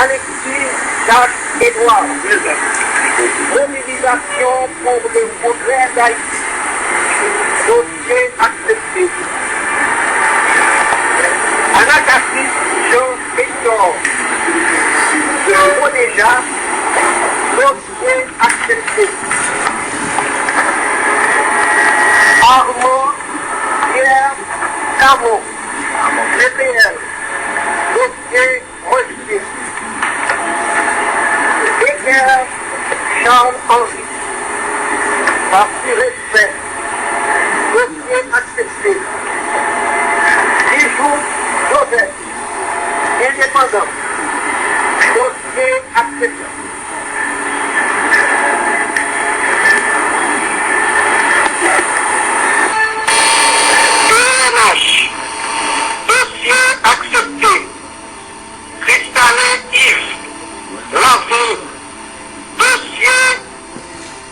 Alexis Jacques Édouard. Mobilisation pour le progrès d'Haïti. Dossier accepté. Anacassis Jean-Victor. De Monéja. Dossier accepté. Armand Pierre Camon. GPL. Dossier rejeté. Becker Charles-Henri. Par respect. Dossier accepté. Bijou Joseph. Indépendant. Dossier accepté. PNH. Dossier accepté. Cristallin Yves. Lavaux. Dossier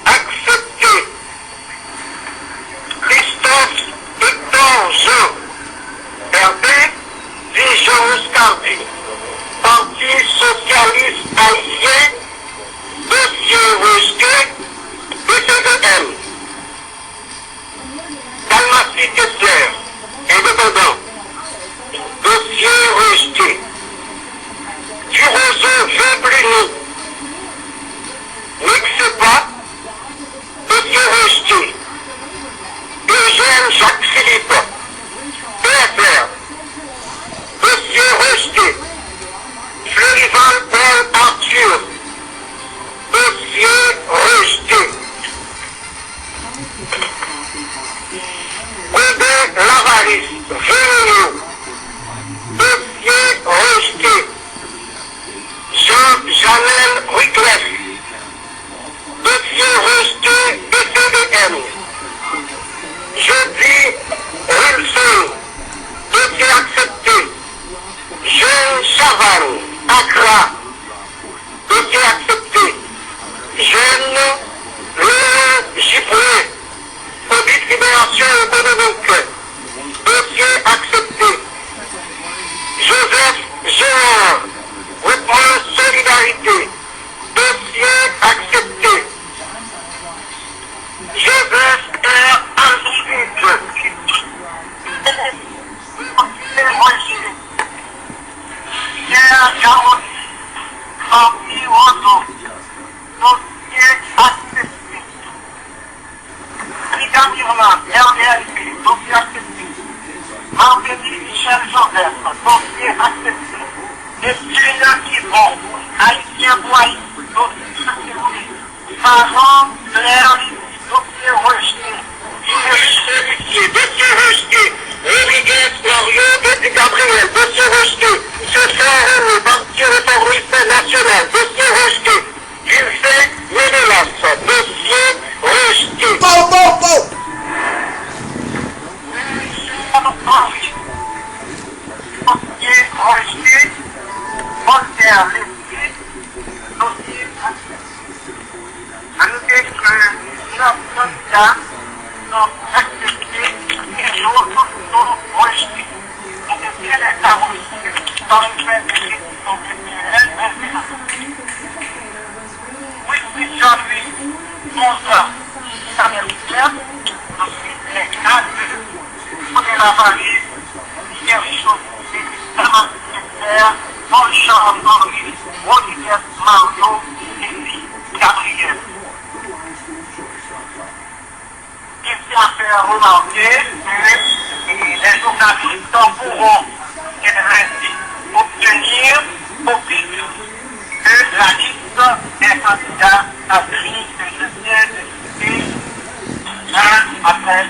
accepté. Christophe Victor Jean. Herbert Vigence Cardi. Parti socialiste haïtien. Dossier rejeté. PCDM. Dalmatie Kessler. Indépendant. Dossier rejeté. Durozo Vébrini. N'excès dossier rejeté. Eugène Jacques Philippe. PFR. Dossier rejeté. Florival Paul Arthur. Dossier rejeté. Robert Lavaris. Vénilou. Dossier rejeté. Jean-Janel Ruclef. Dossier rejeté. PCDM. Jeudi Wilson. Dossier accepté. Jean Chaval. Accra. Dossier accepté. Jeune Laurent Gibré. Audit libération économique. Dossier accepté. Joseph Gérard. Groupement Solidarité. Dossier accepté. Joseph R. Alfred. Pierre Jaroni. Henri Roseau. Dossier accepté. Ricard Irma. RDLP. Dossier accepté. Marguerite Michel Joseph. Dossier accepté. Estelle Kibon. Haïtien Bois. Dossier accepté. Faron Claire. Dossier rejeté. Dossier rejeté. Rodriguez Florian. Petit Gabriel. Dossier rejeté. César Parti réformiste national. Dossier rejeté. Gilles Ménélas. Dossier rejeté. Dossier rejeté. Voltaire Leslie. Dossier accepté. À noter que 9 candidats sont acceptés et d'autres sont rejetés. Donc, quel est la reçue dans les faits de l'élection présidentielle? Oui, Jean-Louis, Monza, Samuel Pierre, ensuite les 4, René Lavallée, Pierre Chaussé, Damas Kessler, Paul-Charles Henri, Rodriguez Mario, et Gabriel. Il s'est à faire remarquer que les journalistes pourront obtenir copie de la liste des candidats à prix de justice et après